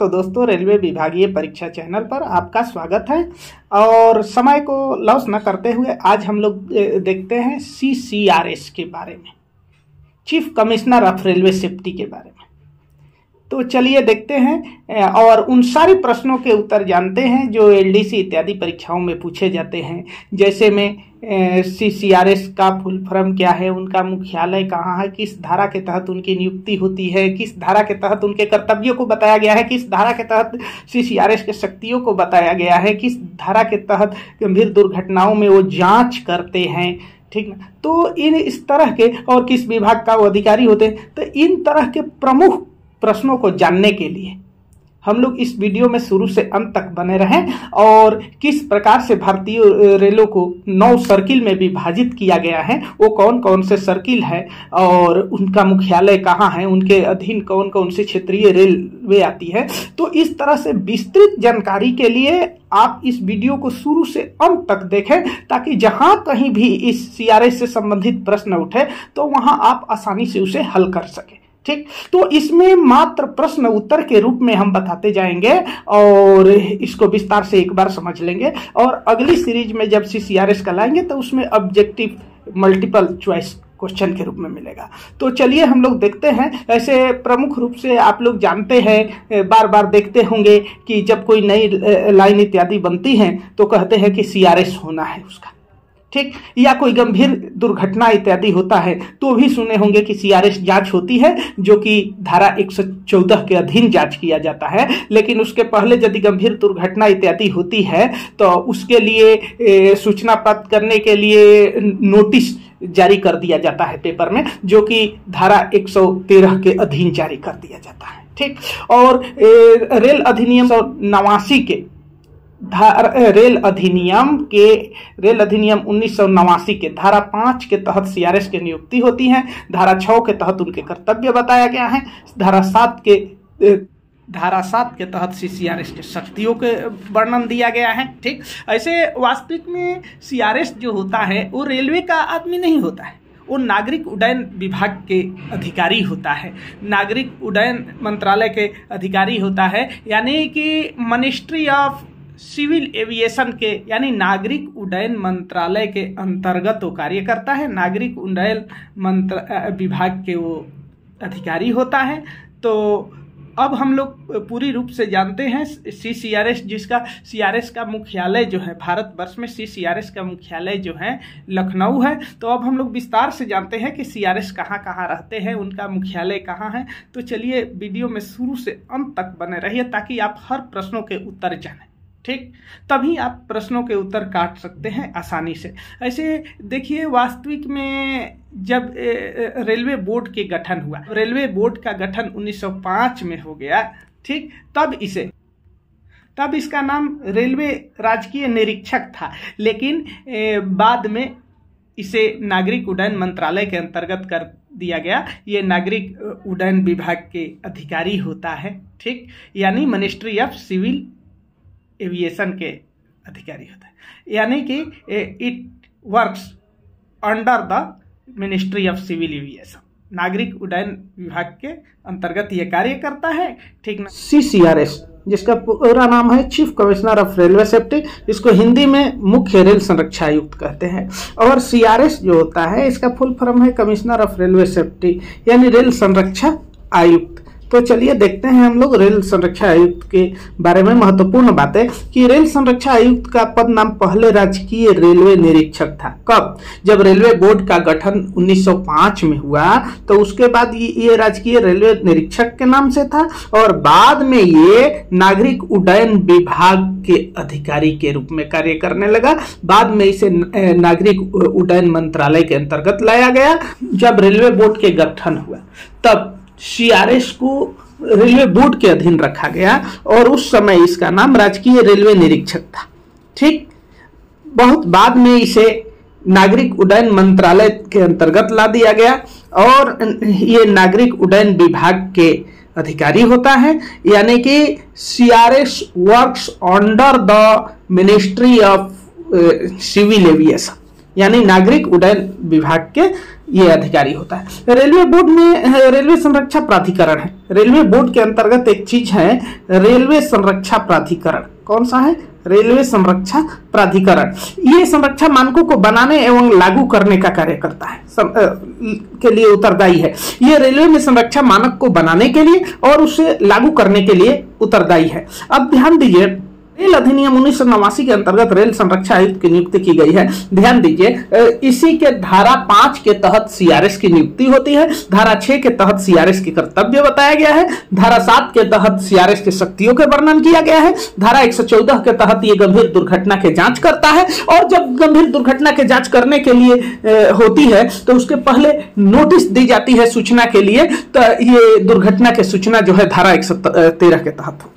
तो दोस्तों, रेलवे विभागीय परीक्षा चैनल पर आपका स्वागत है। और समय को लॉस न करते हुए आज हम लोग देखते हैं CCRS के बारे में, chief commissioner of railway safety के बारे में। तो चलिए देखते हैं और उन सारे प्रश्नों के उत्तर जानते हैं जो LDC इत्यादि परीक्षाओं में पूछे जाते हैं। जैसे में CCRS का फुल फॉर्म क्या है, उनका मुख्यालय कहाँ है, किस धारा के तहत उनकी नियुक्ति होती है, किस धारा के तहत उनके कर्तव्यों को बताया गया है, किस धारा के तहत CCRS के शक्तियों को बताया गया है, किस धारा के तहत गंभीर दुर्घटनाओं में वो जांच करते हैं, ठीक ना। तो इस तरह के और किस विभाग का वो अधिकारी होते हैं। तो इन तरह के प्रमुख प्रश्नों को जानने के लिए हम लोग इस वीडियो में शुरू से अंत तक बने रहें और किस प्रकार से भारतीय रेलों को 9 सर्किल में विभाजित किया गया है, वो कौन कौन से सर्किल है और उनका मुख्यालय कहाँ है, उनके अधीन कौन कौन सी क्षेत्रीय रेलवे आती है। तो इस तरह से विस्तृत जानकारी के लिए आप इस वीडियो को शुरू से अंत तक देखें, ताकि जहां कहीं भी इस CRS से संबंधित प्रश्न उठे तो वहां आप आसानी से उसे हल कर सकें। ठीक, तो इसमें मात्र प्रश्न उत्तर के रूप में हम बताते जाएंगे और इसको विस्तार से एक बार समझ लेंगे। और अगली सीरीज में जब CCRS का लाएंगे तो उसमें ऑब्जेक्टिव मल्टीपल चॉइस क्वेश्चन के रूप में मिलेगा। तो चलिए हम लोग देखते हैं। ऐसे प्रमुख रूप से आप लोग जानते हैं, बार बार देखते होंगे कि जब कोई नई लाइन इत्यादि बनती है तो कहते हैं कि CRS होना है उसका, ठीक। या कोई गंभीर दुर्घटना इत्यादि होता है तो भी सुने होंगे कि CRS जांच होती है, जो कि धारा 114 के अधीन जांच किया जाता है। लेकिन उसके पहले यदि गंभीर दुर्घटना इत्यादि होती है तो उसके लिए सूचना प्राप्त करने के लिए नोटिस जारी कर दिया जाता है पेपर में, जो कि धारा 113 के अधीन जारी कर दिया जाता है, ठीक। और रेल अधिनियम 1989 के रेल अधिनियम 1989 के धारा 5 के तहत CRS की नियुक्ति होती है। धारा 6 के तहत उनके कर्तव्य बताया गया है। धारा 7 के तहत CCRS के शक्तियों के वर्णन दिया गया है, ठीक। ऐसे वास्तविक में CRS जो होता है वो रेलवे का आदमी नहीं होता है, वो नागरिक उड्डयन विभाग के अधिकारी होता है, नागरिक उड्डयन मंत्रालय के अधिकारी होता है, यानी कि मिनिस्ट्री ऑफ सिविल एविएशन के यानी नागरिक उड्डयन मंत्रालय के अंतर्गत वो कार्य करता है। नागरिक उड्डयन विभाग के वो अधिकारी होता है। तो अब हम लोग पूरी रूप से जानते हैं CCRS, जिसका CRS का मुख्यालय जो है भारतवर्ष में CCRS का मुख्यालय जो है लखनऊ है। तो अब हम लोग विस्तार से जानते हैं कि CRS कहाँ कहाँ रहते हैं, उनका मुख्यालय कहाँ है। तो चलिए वीडियो में शुरू से अंत तक बने रहिए ताकि आप हर प्रश्नों के उत्तर जानें, ठीक। तभी आप प्रश्नों के उत्तर काट सकते हैं आसानी से। ऐसे देखिए, वास्तविक में जब रेलवे बोर्ड के गठन हुआ, रेलवे बोर्ड का गठन 1905 में हो गया, ठीक। तब इसका नाम रेलवे राजकीय निरीक्षक था, लेकिन बाद में इसे नागरिक उड्डयन मंत्रालय के अंतर्गत कर दिया गया। ये नागरिक उड्डयन विभाग के अधिकारी होता है, ठीक, यानी मिनिस्ट्री ऑफ सिविल एविएशन के अधिकारी होता है, यानी कि it works under the ministry of civil aviation, नागरिक उड्डयन विभाग के अंतर्गत ये कार्य करता है, ठीक ना। CCRS, जिसका पूरा नाम है chief commissioner of railway safety, इसको हिंदी में मुख्य रेल संरक्षा आयुक्त कहते हैं। और CRS जो होता है इसका फुल फॉर्म है कमिश्नर ऑफ रेलवे सेफ्टी, यानी रेल संरक्षा आयुक्त। तो चलिए देखते हैं हम लोग रेल संरक्षा आयुक्त के बारे में महत्वपूर्ण बातें कि रेल संरक्षा आयुक्त का पद नाम पहले राजकीय रेलवे निरीक्षक था। कब? जब रेलवे बोर्ड का गठन 1905 में हुआ तो उसके बाद ये राजकीय रेलवे निरीक्षक के नाम से था और बाद में ये नागरिक उड्डयन विभाग के अधिकारी के रूप में कार्य करने लगा। बाद में इसे नागरिक उड्डयन मंत्रालय के अंतर्गत लाया गया। जब रेलवे बोर्ड के गठन हुआ तब CRS को रेलवे बोर्ड के अधीन रखा गया और उस समय इसका नाम राजकीय रेलवे निरीक्षक था, ठीक। बहुत बाद में इसे नागरिक उड्डयन मंत्रालय के अंतर्गत ला दिया गया और ये नागरिक उड्डयन विभाग के अधिकारी होता है, यानी कि CRS works under the ministry of civil aviation, यानी नागरिक उड्डयन विभाग के ये अधिकारी होता है। रेलवे बोर्ड में रेलवे संरक्षा प्राधिकरण है। रेलवे बोर्ड के अंतर्गत एक चीज है रेलवे संरक्षा प्राधिकरण। कौन सा है? रेलवे संरक्षा प्राधिकरण। ये संरक्षा मानकों को बनाने एवं लागू करने का कार्य करता है, के लिए उत्तरदायी है। ये रेलवे में संरक्षा मानक को बनाने के लिए और उसे लागू करने के लिए उत्तरदायी है। अब ध्यान दीजिए, रेल अधिनियम 1989 के अंतर्गत रेल संरक्षा आयुक्त की नियुक्ति की गई है। ध्यान दीजिए, इसी के धारा 5 के तहत सीआरएस की नियुक्ति होती है। धारा 6 के तहत सीआरएस के कर्तव्य बताया गया है। धारा 7 के तहत सीआरएस की शक्तियों के वर्णन किया गया है। धारा 114 के तहत ये गंभीर दुर्घटना के जांच करता है, और जब गंभीर दुर्घटना के जांच करने के लिए होती है तो उसके पहले नोटिस दी जाती है सूचना के लिए। तो ये दुर्घटना की सूचना जो है धारा 113 के तहत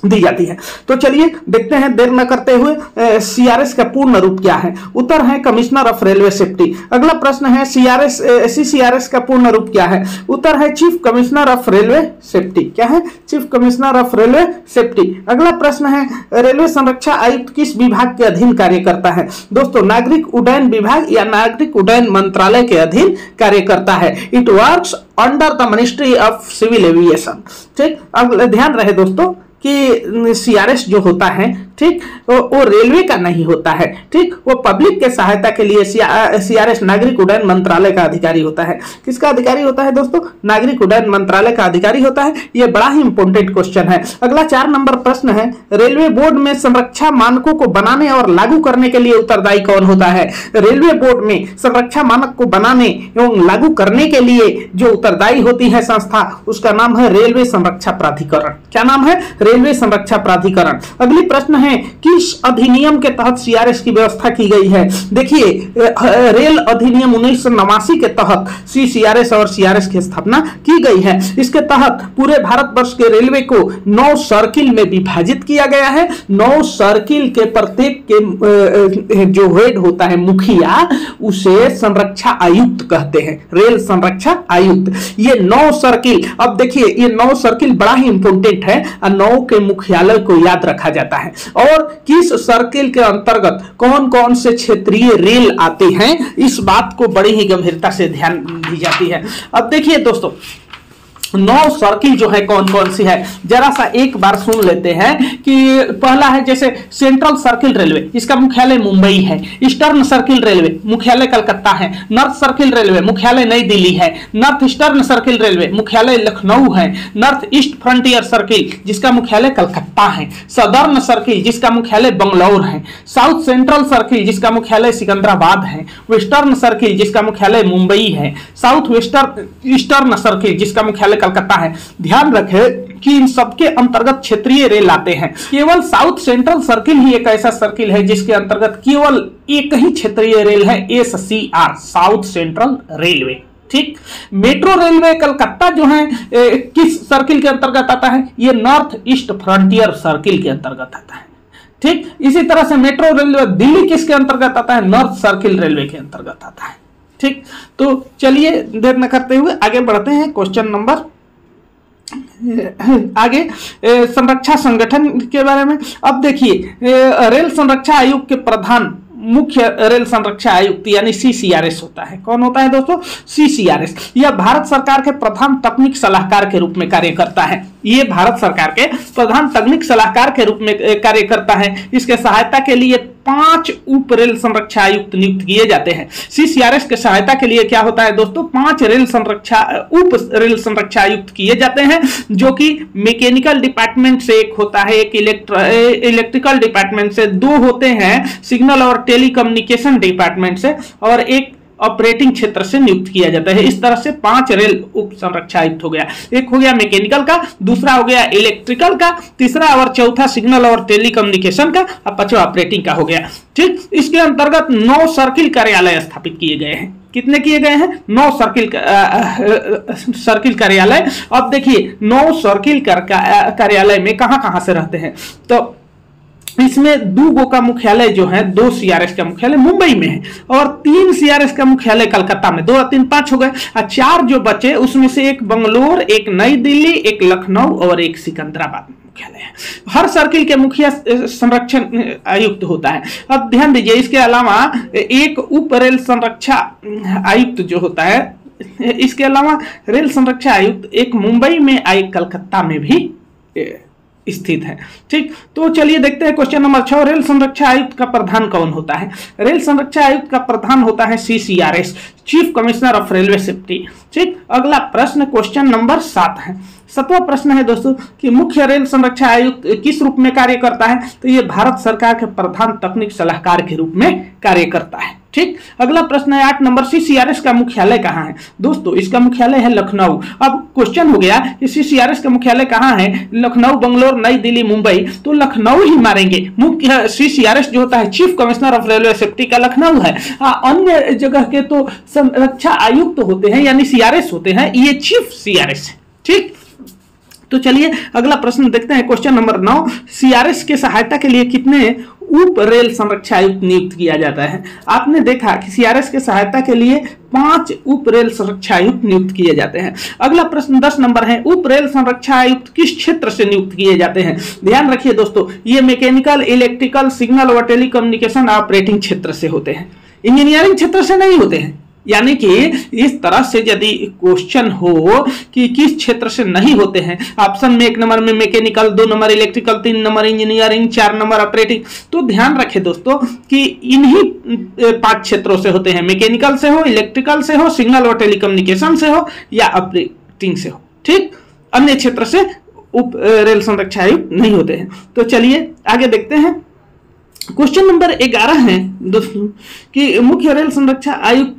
दी जाती है। तो चलिए देखते हैं देर न करते हुए सीआरएस का पूर्ण रूप क्या है। उत्तर है कमिश्नर ऑफ रेलवे सेफ्टी। अगला प्रश्न है सीआरएस का पूर्ण रूप क्या है। उत्तर है chief commissioner of railway safety. क्या है? Chief commissioner of railway safety. अगला प्रश्न है रेलवे संरक्षा आयुक्त किस विभाग के अधीन कार्य करता है। दोस्तों, नागरिक उड्डयन विभाग या नागरिक उड्डयन मंत्रालय के अधीन कार्य करता है। It works under the ministry of civil aviation. ठीक, अब ध्यान रहे दोस्तों कि सीआरएस जो होता है, ठीक, वो रेलवे का नहीं होता है। ठीक, वो पब्लिक के सहायता के लिए सीआरएस नागरिक उड्डयन मंत्रालय का अधिकारी होता है। किसका अधिकारी होता है दोस्तों? नागरिक उड्डयन मंत्रालय का अधिकारी होता है। ये बड़ा ही इंपॉर्टेंट क्वेश्चन है। अगला 4 नंबर प्रश्न है रेलवे बोर्ड में संरक्षा मानकों को बनाने और लागू करने के लिए उत्तरदायी कौन होता है। रेलवे बोर्ड में संरक्षा मानक को बनाने एवं लागू करने के लिए जो उत्तरदायी होती है संस्था, उसका नाम है रेलवे संरक्षा प्राधिकरण। क्या नाम है? रेलवे संरक्षा प्राधिकरण। अगली प्रश्न है किस अधिनियम के तहत सीआरएस की व्यवस्था की गई है। देखिए, रेल अधिनियम 1989 के तहत सीआरएस और सीआरएस की स्थापना की गई है। इसके तहत पूरे भारतवर्ष के रेलवे को 9 सर्किल में विभाजित किया गया है। 9 सर्किल के प्रत्येक के जो हेड होता है, मुखिया, उसे संरक्षा आयुक्त कहते हैं। रेल संरक्षा आयुक्त। ये 9 सर्किल, अब देखिए ये 9 सर्किल बड़ा ही इंपॉर्टेंट है। 9 के मुख्यालय को याद रखा जाता है और किस सर्किल के अंतर्गत कौन कौन से क्षेत्रीय रेल आते हैं, इस बात को बड़ी ही गंभीरता से ध्यान दी जाती है। अब देखिए दोस्तों, 9 सर्किल जो है कौन कौन सी है, जरा सा एक बार सुन लेते हैं। कि पहला है जैसे सेंट्रल सर्किल रेलवे, इसका मुख्यालय मुंबई है। ईस्टर्न सर्किल रेलवे, मुख्यालय कलकत्ता है। नॉर्थ सर्किल रेलवे, मुख्यालय नई दिल्ली है। नॉर्थ ईस्टर्न सर्किल रेलवे, मुख्यालय लखनऊ है। नॉर्थ ईस्ट फ्रंटियर सर्किल, जिसका मुख्यालय कलकत्ता है। सदर्न सर्किल, जिसका मुख्यालय बंगलौर है। साउथ सेंट्रल सर्किल, जिसका मुख्यालय सिकंदराबाद है। वेस्टर्न सर्किल, जिसका मुख्यालय मुंबई है। साउथ वेस्टर्न ईस्टर्न सर्किल, जिसका मुख्यालय कलकत्ता है। ध्यान रखें कि इन सबके अंतर्गत क्षेत्रीय रेल आते हैं। केवल साउथ सेंट्रल सर्किल ही एक ऐसा सर्किल है जिसके अंतर्गत केवल एक ही क्षेत्रीय रेल है, एससीआर, साउथ सेंट्रल रेलवे। ठीक, मेट्रो रेलवे कलकत्ता जो है किस सर्किल के अंतर्गत आता है? ये नॉर्थ ईस्ट फ्रंटियर सर्किल के अंतर्गत आता है। ठीक, इसी तरह से मेट्रो रेलवे दिल्ली किसके अंतर्गत आता है? नॉर्थ सर्किल रेलवे के अंतर्गत आता है। ठीक, तो चलिए देर न करते हुए आगे बढ़ते हैं। क्वेश्चन नंबर आगे संरक्षा संगठन के बारे में। अब देखिए, रेल संरक्षा आयोग के प्रधान मुख्य रेल संरक्षा आयुक्त यानी सीसीआरएस होता है। कौन होता है दोस्तों? सीसीआरएस। यह भारत सरकार के प्रधान तकनीक सलाहकार के रूप में कार्य करता है। ये भारत सरकार के प्रधान तकनीक सलाहकार के रूप में कार्य करता है। इसके सहायता के लिए 5 उप रेल संरक्षा आयुक्त नियुक्त किए जाते हैं। सीसीआरएस के सहायता के लिए क्या होता है दोस्तों? 5 उप रेल संरक्षा आयुक्त किए जाते हैं, जो कि मैकेनिकल डिपार्टमेंट से एक होता है, एक इलेक्ट्रिकल डिपार्टमेंट से, 2 होते हैं सिग्नल और टेलीकम्युनिकेशन डिपार्टमेंट से, और एक ऑपरेटिंग क्षेत्र से नियुक्त किया जाता है। इस तरह से 5 रेल उप संरक्षा आयुक्त हो गया। एक हो गया मैकेनिकल का, दूसरा हो गया इलेक्ट्रिकल का, तीसरा और चौथा सिग्नल और टेलीकम्युनिकेशन का, और 5वां ऑपरेटिंग का हो गया। ठीक, इसके अंतर्गत 9 सर्किल कार्यालय स्थापित किए गए हैं। कितने किए गए हैं? 9 सर्किल कार्यालय। अब देखिए 9 सर्किल कार्यालय में कहां कहां से रहते हैं। तो इसमें 2 गो का मुख्यालय जो है, 2 सीआरएस का मुख्यालय मुंबई में है और 3 सीआरएस का मुख्यालय कलकत्ता में। 2 और 3 5 हो गए और 4 जो बचे उसमें से एक बंगलोर, एक नई दिल्ली, एक लखनऊ और एक सिकंदराबाद में मुख्यालय है। हर सर्किल के मुखिया संरक्षण आयुक्त होता है। अब ध्यान दीजिए, इसके अलावा एक उप रेल संरक्षा आयुक्त जो होता है, इसके अलावा रेल संरक्षा आयुक्त एक मुंबई में, एक कलकत्ता में भी स्थित है। ठीक, तो चलिए देखते हैं क्वेश्चन नंबर 6। रेल संरक्षा आयुक्त का प्रधान कौन होता है? रेल संरक्षा आयुक्त का प्रधान होता है CCRS, chief commissioner of railway safety. ठीक, अगला प्रश्न क्वेश्चन नंबर 7 है। 7वां प्रश्न है दोस्तों कि मुख्य रेल संरक्षा आयुक्त किस रूप में कार्य करता है? तो ये भारत सरकार के प्रधान तकनीक सलाहकार के रूप में कार्य करता है। ठीक, अगला प्रश्न है 8 नंबर, CCRS का मुख्यालय कहाँ है? दोस्तों इसका मुख्यालय है लखनऊ। अब क्वेश्चन हो गया कि CCRS का मुख्यालय कहाँ है? लखनऊ, बंगलोर, नई दिल्ली, मुंबई, तो लखनऊ ही मारेंगे। मुख्य CCRS जो होता है chief commissioner of railway safety का लखनऊ है। अन्य जगह के तो संरक्षा आयुक्त होते हैं यानी CRS होते हैं, ये चीफ CRS है। ठीक, तो चलिए अगला प्रश्न देखते हैं क्वेश्चन नंबर 9। CRS के सहायता के लिए कितने उप रेल संरक्षा आयुक्त नियुक्त किया जाता है? आपने देखा कि CRS के सहायता के लिए 5 उप रेल संरक्षा आयुक्त नियुक्त किए जाते हैं। अगला प्रश्न 10 नंबर है, उप रेल संरक्षा आयुक्त किस क्षेत्र से नियुक्त किए जाते हैं? ध्यान रखिए दोस्तों, ये मैकेनिकल, इलेक्ट्रिकल, सिग्नल और टेलीकम्युनिकेशन ऑपरेटिंग क्षेत्र से होते हैं, इंजीनियरिंग क्षेत्र से नहीं होते हैं। यानी कि इस तरह से यदि क्वेश्चन हो कि किस क्षेत्र से नहीं होते हैं, ऑप्शन में 1 नंबर में mechanical, 2 number electrical, 3 number engineering, 4 number operating, तो ध्यान रखें दोस्तों कि इन्हीं 5 क्षेत्रों से होते हैं। मैकेनिकल से हो, इलेक्ट्रिकल से हो, सिग्नल और टेलीकम्युनिकेशन से हो या ऑपरेटिंग से हो। ठीक, अन्य क्षेत्र से उप रेल संरक्षा आयुक्त नहीं होते हैं। तो चलिए आगे देखते हैं। क्वेश्चन नंबर 11 है दोस्तों कि मुख्य रेल संरक्षा आयुक्त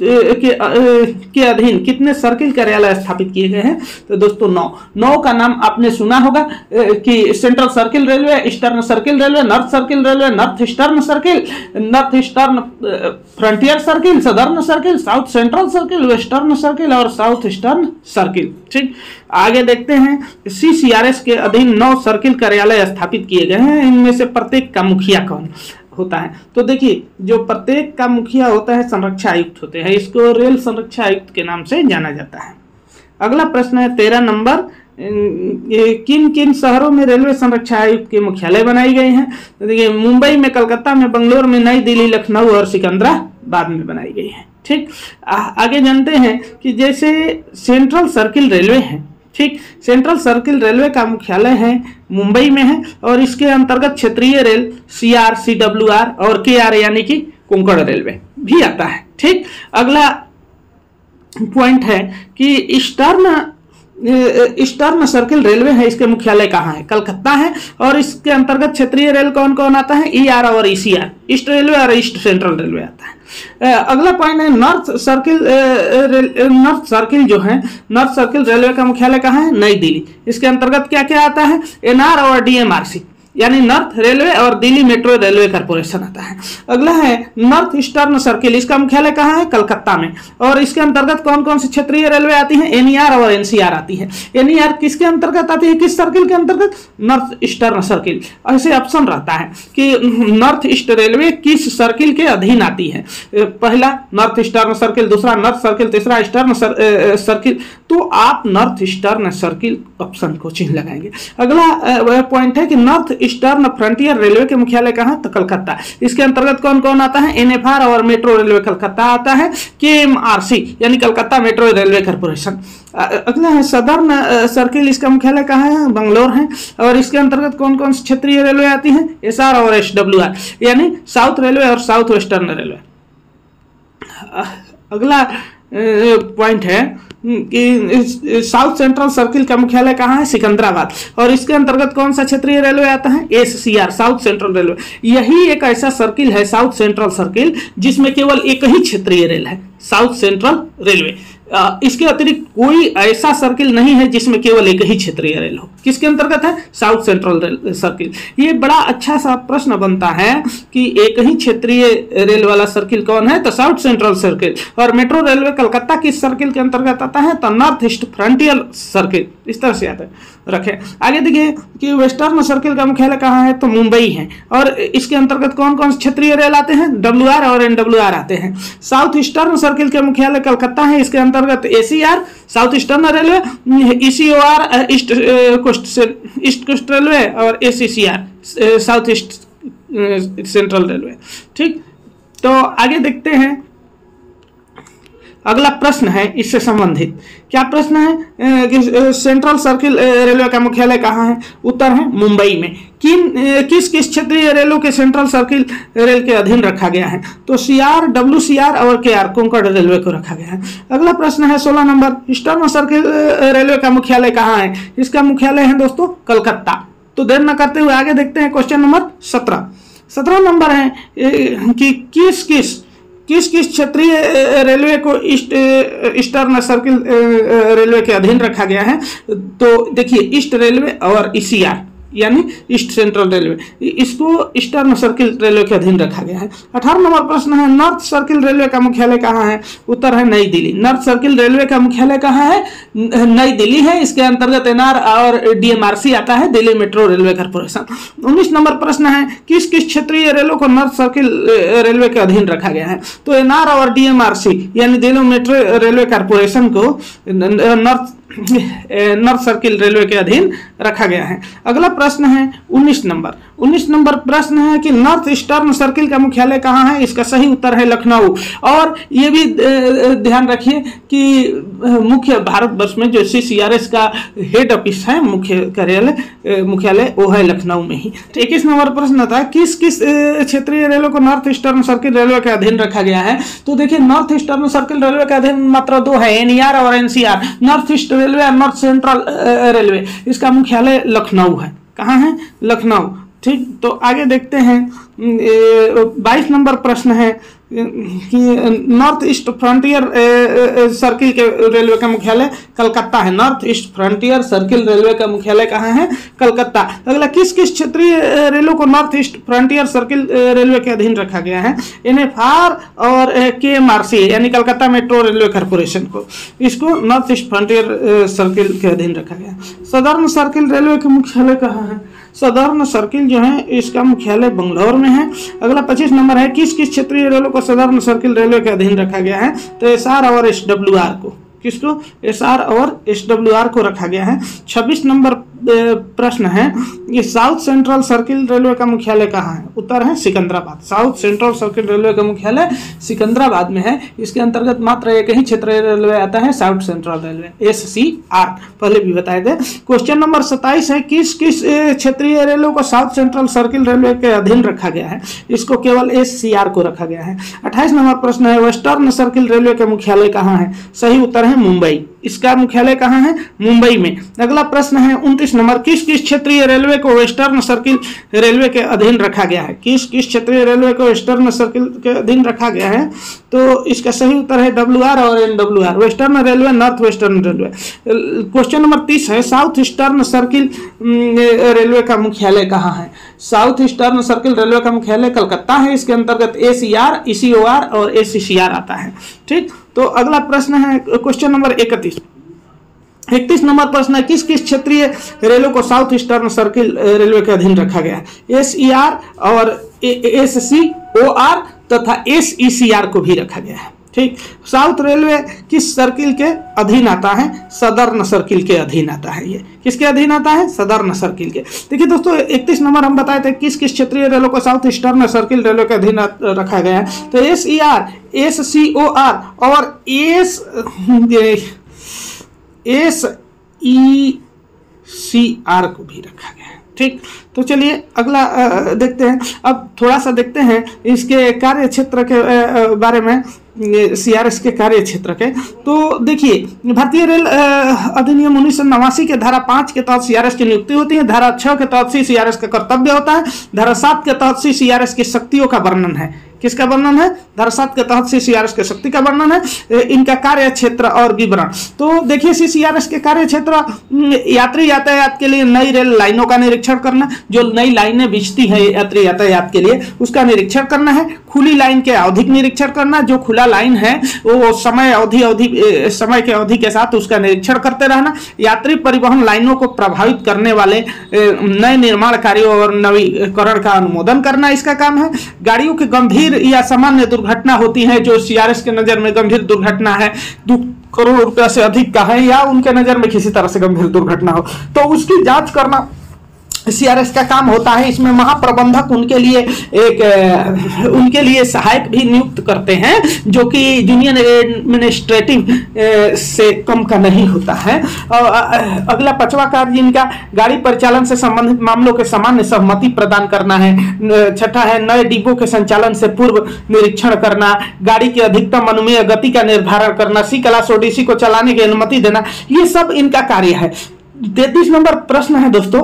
के अधीन कितने सर्किल कार्यालय स्थापित किए गए हैं? तो दोस्तों 9 का नाम आपने सुना होगा कि central circle railway, eastern circle railway, north circle railway, north eastern circle, north eastern frontier circle, southern circle, south central circle, western circle और साउथ ईस्टर्न सर्किल। ठीक, आगे देखते हैं। CCRS के अधीन 9 सर्किल कार्यालय स्थापित किए गए हैं। इनमें से प्रत्येक का मुखिया कौन होता है? तो देखिए, जो प्रत्येक का मुखिया होता है संरक्षा आयुक्त होते हैं, इसको रेल संरक्षा आयुक्त के नाम से जाना जाता है। अगला प्रश्न है 13 नंबर, किन किन शहरों में रेलवे संरक्षा आयुक्त के मुख्यालय बनाए गए हैं? तो देखिए, मुंबई में, कलकत्ता में, बंगलोर में, नई दिल्ली, लखनऊ और सिकंदराबाद में बनाई गई है। ठीक, आगे जानते हैं कि जैसे सेंट्रल सर्किल रेलवे है, ठीक, सेंट्रल सर्किल रेलवे का मुख्यालय है मुंबई में है और इसके अंतर्गत क्षेत्रीय रेल CR, CWR और KR यानी कि कोंकण रेलवे भी आता है। ठीक, अगला पॉइंट है कि ईस्टर्न सर्किल रेलवे है, इसके मुख्यालय कहाँ है? कलकत्ता है और इसके अंतर्गत क्षेत्रीय रेल कौन कौन आता है? ER और ECR, ईस्ट रेलवे और ईस्ट सेंट्रल रेलवे आता है। अगला पॉइंट है नॉर्थ सर्किल जो है, नॉर्थ सर्किल रेलवे का मुख्यालय कहाँ है? नई दिल्ली। इसके अंतर्गत क्या क्या आता है? NR और DMRC यानी नॉर्थ रेलवे और दिल्ली मेट्रो रेलवे कॉर्पोरेशन आता है। अगला है नॉर्थ ईस्टर्न सर्किल, इसका मुख्यालय कहाँ है? कलकत्ता में और इसके अंतर्गत कौन कौन सी क्षेत्रीय रेलवे आती है? NER और NCR आती है। NER किसके अंतर्गत आती है? किस सर्किल के अंतर्गत? North eastern circle. ऐसे ऑप्शन रहता है कि नॉर्थ ईस्ट रेलवे किस सर्किल के अधीन आती है? पहला नॉर्थ ईस्टर्न सर्किल, दूसरा नॉर्थ सर्किल, तीसरा ईस्टर्न सर्किल। तो आप नॉर्थ ईस्टर्न सर्किल ऑप्शन को चिन्ह लगाएंगे। अगला पॉइंट है कि नॉर्थ ईस्टर्न फ्रंटियर रेलवे के मुख्यालय कहाँ? तो कलकत्ता। इसके अंतर्गत कौन कौन आता है? NFR और मेट्रो रेलवे कलकत्ता आता है। KMRC यानी कलकत्ता मेट्रो रेलवे कॉर्पोरेशन। अगला है सदर्न सर्किल, इसका मुख्यालय कहाँ है? बंगलोर है और इसके अंतर्गत कौन कौन सी क्षेत्रीय रेलवे आती है? SR और SWR यानी साउथ रेलवे और साउथ वेस्टर्न रेलवे। अगला पॉइंट है कि साउथ सेंट्रल सर्किल का मुख्यालय कहाँ है? सिकंदराबाद और इसके अंतर्गत कौन सा क्षेत्रीय रेलवे आता है? SCR south central railway. यही एक ऐसा सर्किल है साउथ सेंट्रल सर्किल जिसमें केवल एक ही क्षेत्रीय रेल है, साउथ सेंट्रल रेलवे। इसके अतिरिक्त कोई ऐसा सर्किल नहीं है जिसमें केवल एक ही क्षेत्रीय रेल हो। किसके अंतर्गत है? South central rail circle. ये बड़ा अच्छा सा प्रश्न बनता है कि एक ही क्षेत्रीय रेल वाला सर्किल कौन है? तो साउथ सेंट्रल सर्किल। और मेट्रो रेलवे कलकत्ता किस सर्किल के अंतर्गत आता है? तो नॉर्थ ईस्ट फ्रंटियर सर्किल। इस तरह से आता है। रखें। आगे देखिए कि वेस्टर्न सर्किल का मुख्यालय कहाँ है, तो मुंबई है। और इसके अंतर्गत कौन कौन से क्षेत्रीय रेल आते हैं, WR और NWR आते हैं। साउथ ईस्टर्न सर्किल के मुख्यालय कलकत्ता है, इसके अंतर्गत ACR south eastern railway, ECOR east coast railway और ACCR south east central railway. ठीक, तो आगे देखते हैं अगला प्रश्न है इससे संबंधित। क्या प्रश्न है कि सेंट्रल सर्किल रेलवे का मुख्यालय कहाँ है, उत्तर है मुंबई में। किस किस क्षेत्रीय रेलों के सेंट्रल सर्किल रेल के अधीन रखा गया है, तो CR, WCR और KR कोंकण रेलवे को रखा गया है। अगला प्रश्न है 16 नंबर, ईस्टर्न सर्किल रेलवे का मुख्यालय कहाँ है, इसका मुख्यालय है दोस्तों कलकत्ता। तो देर न करते हुए आगे देखते हैं क्वेश्चन नंबर 17 नंबर है कि किस किस क्षेत्रीय रेलवे को ईस्टर्न सर्किल रेलवे के अधीन रखा गया है, तो देखिए ईस्ट रेलवे और ECR यानी ईस्ट सेंट्रल रेलवे, इसको ईस्टर्न सर्किल रेलवे के अधीन रखा गया है। 18 नंबर प्रश्न है, नॉर्थ सर्किल रेलवे का मुख्यालय कहाँ है, उत्तर है नई दिल्ली। नॉर्थ सर्किल रेलवे का मुख्यालय कहाँ है, नई दिल्ली है। इसके अंतर्गत NR और DMRC आता है, Delhi metro railway corporation. 19 number प्रश्न है, किस किस क्षेत्रीय रेलों को नॉर्थ सर्किल रेलवे के अधीन रखा गया है, तो NR और DMRC यानी दिल्ली मेट्रो रेलवे कॉर्पोरेशन को नॉर्थ सर्किल रेलवे के अधीन रखा गया है। अगला प्रश्न है 19 नंबर प्रश्न है कि नॉर्थ ईस्टर्न सर्किल का मुख्यालय कहाँ है, इसका सही उत्तर है लखनऊ। और ये भी ध्यान रखिए कि मुख्य भारतवर्ष में जो CCRS का हेड ऑफिस है, मुख्य कार्यालय मुख्यालय वो है लखनऊ में ही। 21 नंबर प्रश्न था, किस किस क्षेत्रीय रेलों को नॉर्थ ईस्टर्न सर्किल रेलवे के अधीन रखा गया है, तो देखिए नॉर्थ ईस्टर्न सर्किल रेलवे के अधीन मात्र 2 है, NER और NCR, नॉर्थ ईस्ट रेलवे और नॉर्थ सेंट्रल रेलवे। इसका मुख्यालय लखनऊ है। कहाँ है, लखनऊ। ठीक, तो आगे देखते हैं 22 नंबर प्रश्न है कि नॉर्थ ईस्ट फ्रंटियर सर्किल के रेलवे का मुख्यालय कलकत्ता है। North east frontier circle railway का मुख्यालय कहाँ है, कलकत्ता। अगला, किस किस क्षेत्रीय रेलों को north east frontier circle railway के अधीन रखा गया है, NFR और KMRC यानी कलकत्ता मेट्रो रेलवे कॉर्पोरेशन को, इसको नॉर्थ ईस्ट फ्रंटियर सर्किल के अधीन रखा गया। सदर्न सर्किल रेलवे का मुख्यालय कहाँ है, सदर्न सर्किल जो है इसका मुख्यालय बंगलौर में है। अगला 25 नंबर है, किस किस क्षेत्रीय रेलों को सदर्न सर्किल रेलवे के अधीन रखा गया है, तो SR और SWR को, किसको, SR और SWR को रखा गया है। 26 नंबर प्रश्न है, ये साउथ सेंट्रल सर्किल रेलवे का मुख्यालय कहाँ है, उत्तर है Secunderabad. South central circle railway का मुख्यालय सिकंदराबाद में है। इसके अंतर्गत मात्र एक ही क्षेत्रीय रेलवे आता है, साउथ सेंट्रल रेलवे, SCR, पहले भी बताए थे। क्वेश्चन नंबर 27 है, किस किस क्षेत्रीय रेलों को साउथ सेंट्रल सर्किल रेलवे के अधीन रखा गया है, इसको केवल SCR को रखा गया है। 28 नंबर प्रश्न है, वेस्टर्न सर्किल रेलवे का मुख्यालय कहाँ है, सही उत्तर है मुंबई। इसका मुख्यालय कहाँ है, मुंबई में। अगला प्रश्न है 29 नंबर, किस किस क्षेत्रीय रेलवे को वेस्टर्न सर्किल रेलवे के अधीन रखा गया है, किस किस क्षेत्रीय रेलवे को वेस्टर्न सर्किल के अधीन रखा गया है, तो इसका सही उत्तर है WR और NWR, western railway, north western railway. Question number 30 है, साउथ ईस्टर्न सर्किल रेलवे का मुख्यालय कहाँ है, साउथ ईस्टर्न सर्किल रेलवे का मुख्यालय कलकत्ता है। इसके अंतर्गत ACR, ECOR और ACCR आता है। ठीक, तो अगला प्रश्न है क्वेश्चन नंबर 31 नंबर प्रश्न है, किस किस क्षेत्रीय रेलों को साउथ ईस्टर्न सर्किल रेलवे के अधीन रखा गया है, SER और SCOR तथा SECR को भी रखा गया है। ठीक, साउथ रेलवे किस सर्किल के अधीन आता है, सदर्न सर्किल के अधीन आता है। ये किसके अधीन आता है, सदर्न सर्किल के। देखिए दोस्तों 31 नंबर हम बताए थे किस किस क्षेत्रीय रेलों को साउथ ईस्टर्न सर्किल रेलवे के अधीन रखा गया है, तो SER, SCOR और SECR को भी रखा गया है। ठीक, तो चलिए अगला देखते हैं। अब थोड़ा सा देखते हैं इसके कार्य क्षेत्र के बारे में, CRS के कार्य क्षेत्र के। तो देखिए भारतीय रेल अधिनियम 1989 के धारा 5 के तहत CRS की नियुक्ति होती है। धारा 6 के तहत CRS का कर्तव्य होता है। धारा 7 के तहत CRS की शक्तियों का वर्णन है। किसका वर्णन है? धारा 7 के तहत CCRS के शक्ति का वर्णन है, इनका कार्य क्षेत्र और विवरण। तो देखिए CCRS के कार्य क्षेत्र यात्री यातायात के लिए नई रेल लाइनों का निरीक्षण करना, जो नई लाइनें बिछती है यात्री यातायात के लिए उसका निरीक्षण करना है। खुली लाइन के आवधिक निरीक्षण करना, जो खुला लाइन है वो समय के अवधि के साथ उसका निरीक्षण करते रहना। यात्री परिवहन लाइनों को प्रभावित करने वाले नए निर्माण कार्यों और नवीकरण का अनुमोदन करना इसका काम है। गाड़ियों की गंभीर या सामान्य दुर्घटना होती है, जो CRS के नजर में गंभीर दुर्घटना है, 2 करोड़ रुपया से अधिक का है या उनके नजर में किसी तरह से गंभीर दुर्घटना हो तो उसकी जांच करना CRS का काम होता है। इसमें महाप्रबंधक उनके लिए सहायक भी नियुक्त करते हैं, जो कि जूनियर एडमिनिस्ट्रेटिव से कम का नहीं होता है। और अगला 5वां कार्य इनका गाड़ी परिचालन से संबंधित मामलों के सामान्य सहमति प्रदान करना है। 6ठा है नए डिब्बों के संचालन से पूर्व निरीक्षण करना, गाड़ी की अधिकतम अनुमेय गति का निर्धारण करना, C क्लास और DC को चलाने की अनुमति देना, ये सब इनका कार्य है। 33 नंबर प्रश्न है दोस्तों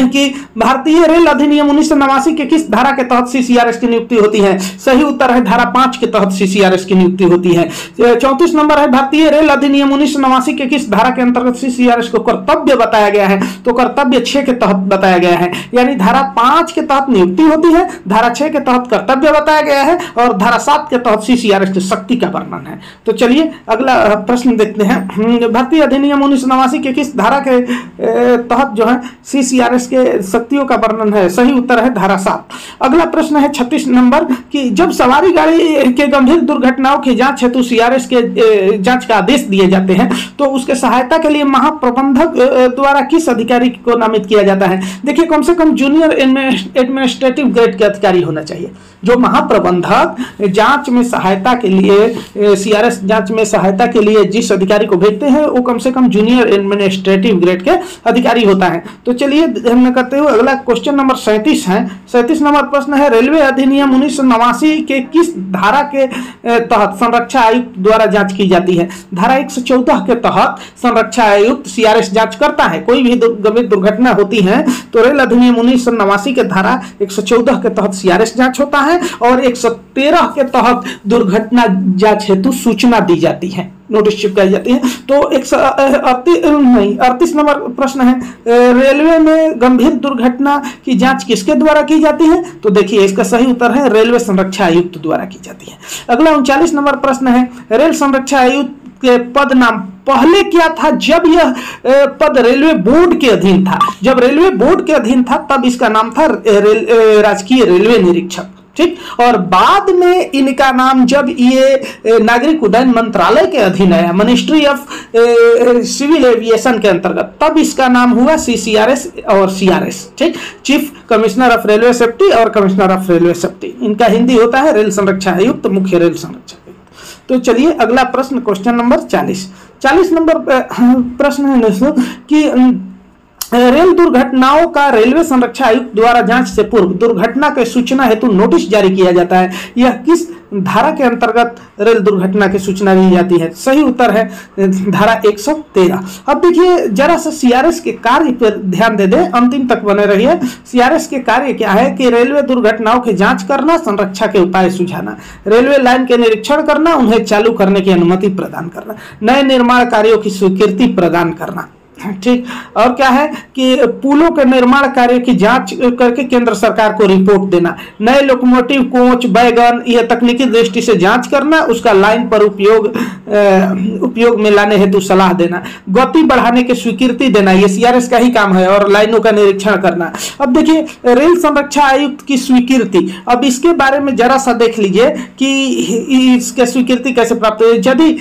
कि भारतीय रेल अधिनियम 1989 के किस धारा के तहत CCRS की नियुक्ति होती है? सही उत्तर है धारा 5 के तहत CCRS की नियुक्ति होती है। 34 नंबर है भारतीय रेल अधिनियम 1989 के किस धारा के अंतर्गत CCRS को कर्तव्य बताया गया है? तो कर्तव्य 6 के तहत बताया गया है, यानी धारा 5 के तहत नियुक्ति होती है, धारा 6 के तहत कर्तव्य बताया गया है और धारा 7 के तहत CCRS की शक्ति का वर्णन है। तो चलिए अगला प्रश्न देखते हैं। भारतीय अधिनियम 1989 के किस धारा के तहत जो है CCRS के शक्तियों का वर्णन है? सही उत्तर है धारा 7। अगला प्रश्न है 36 नंबर कि जब सवारी गाड़ी के गंभीर दुर्घटनाओं की जांच हेतु CRS के जांच का आदेश दिए जाते हैं तो उसके सहायता के लिए महाप्रबंधक द्वारा किस अधिकारी को नामित किया जाता है? देखिए कम से कम जूनियर एडमिनिस्ट्रेटिव ग्रेड के अधिकारी होना चाहिए। जो महाप्रबंधक जांच में सहायता के लिए CRS जांच में सहायता के लिए जिस अधिकारी को भेजते हैं वो कम से कम जूनियर एडमिनिस्ट्रेटिव ग्रेड के अधिकारी होता है। तो चलिए हमने करते हुए अगला क्वेश्चन नंबर 37 है। 37 नंबर प्रश्न है रेलवे अधिनियम 1989 के किस धारा के तहत संरक्षा आयुक्त द्वारा जांच की जाती है? धारा 114 के तहत संरक्षा आयुक्त CRS जांच करता है। कोई भी गंभीर दुर्घटना होती है तो रेल अधिनियम 1989 के धारा 114 के तहत CRS जांच होता है और 113 के तहत दुर्घटना जांच हेतु सूचना दी जाती है, नोटिस चिपकाई जाती है। तो 38 नंबर प्रश्न है रेलवे में गंभीर दुर्घटना की जांच किसके द्वारा की जाती है? तो देखिए इसका सही उत्तर है रेलवे संरक्षा आयुक्त द्वारा की जाती है। अगला 39 नंबर प्रश्न है रेल संरक्षा आयुक्त के पद नाम पहले क्या था जब यह पद रेलवे बोर्ड के अधीन था? जब रेलवे बोर्ड के अधीन था तब इसका नाम था राजकीय रेलवे निरीक्षक, ठीक। और बाद में इनका नाम जब ये नागरिक उड्डयन मंत्रालय के अधीन आया, मिनिस्ट्री ऑफ सिविल एविएशन के अंतर्गत, तब इसका नाम हुआ CCRS और CRS, ठीक। Chief commissioner of railway safety और कमिश्नर ऑफ रेलवे सेफ्टी, इनका हिंदी होता है रेल संरक्षा आयुक्त, मुख्य रेल संरक्षा आयुक्त। तो चलिए अगला प्रश्न क्वेश्चन नंबर 40 नंबर प्रश्न है दोस्तों कि रेल दुर्घटनाओं का रेलवे संरक्षा आयुक्त द्वारा जांच से पूर्व दुर्घटना के सूचना हेतु नोटिस जारी किया जाता है। यह किस धारा के अंतर्गत रेल दुर्घटना की सूचना दी जाती है? सही उत्तर है धारा 113। अब देखिए जरा सा CRS के कार्य पर ध्यान दे दें, अंतिम तक बने रहिए। CRS के कार्य क्या है कि रेलवे दुर्घटनाओं की जांच करना, संरक्षा के उपाय सुझाना, रेलवे लाइन के निरीक्षण करना, उन्हें चालू करने की अनुमति प्रदान करना, नए निर्माण कार्यों की स्वीकृति प्रदान करना, ठीक। और क्या है कि पुलों के निर्माण कार्य की जांच करके केंद्र सरकार को रिपोर्ट देना, नए लोकोमोटिव, कोच, वैगन यह तकनीकी दृष्टि से जांच करना, उसका लाइन पर उपयोग में लाने हेतु सलाह देना, गति बढ़ाने की स्वीकृति देना, ये CRS का ही काम है, और लाइनों का निरीक्षण करना। अब देखिए रेल संरक्षा आयुक्त की स्वीकृति, अब इसके बारे में जरा सा देख लीजिए कि इसकी स्वीकृति कैसे प्राप्त हो। यदि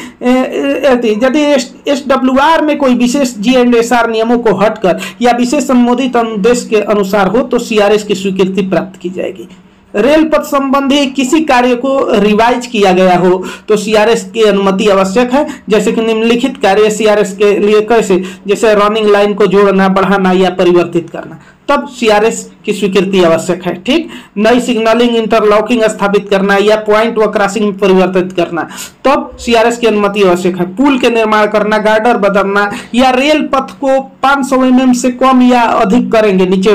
SWR में कोई विशेष GNSR नियमों को हटकर या विशेष अनुमोदित अनुदेश के अनुसार हो तो CRS की स्वीकृति प्राप्त की जाएगी। रेल पथ संबंधी किसी कार्य को रिवाइज किया गया हो तो CRS की अनुमति आवश्यक है। जैसे कि निम्नलिखित कार्य CRS के लिए कैसे, जैसे रनिंग लाइन को जोड़ना, बढ़ाना या परिवर्तित करना, तब CRS की स्वीकृति आवश्यक है, ठीक। नई सिग्नलिंग, इंटरलॉकिंग स्थापित करना या पॉइंट व क्रॉसिंग में परिवर्तित करना, तब CRS की अनुमति आवश्यक है। पुल के निर्माण करना, गार्डर बदलना या रेल पथ को 500 mm से कम या अधिक करेंगे, नीचे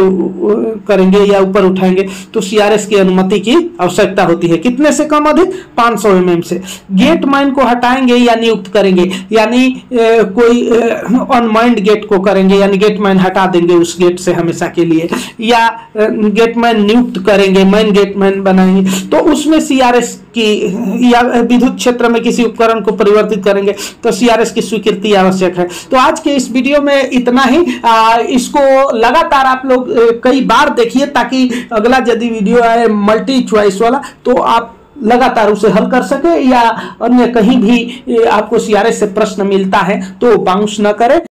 करेंगे या ऊपर उठाएंगे तो सीआरएस की अनुमति की आवश्यकता होती है। कितने से कम अधिक? 500 mm से। गेट मैन को हटाएंगे या नियुक्त करेंगे, यानी कोई अनमाइंड गेट को करेंगे, यानी गेट मैन हटा देंगे उस गेट से हमेशा के लिए, या गेट मैन नियुक्त करेंगे, मैन गेट मैन बनाएंगे, तो उसमें सीआरएस की, या विद्युत क्षेत्र में किसी उपकरण को परिवर्तित करेंगे तो सीआरएस की स्वीकृति आवश्यक है। तो आज के इस वीडियो में इतना ही। इसको लगातार आप लोग कई बार देखिए, ताकि अगला यदि वीडियो आए मल्टी चॉइस वाला तो आप लगातार उसे हल कर सके, या अन्य कहीं भी आपको सीआरएस से प्रश्न मिलता है तो बाउंस न करें।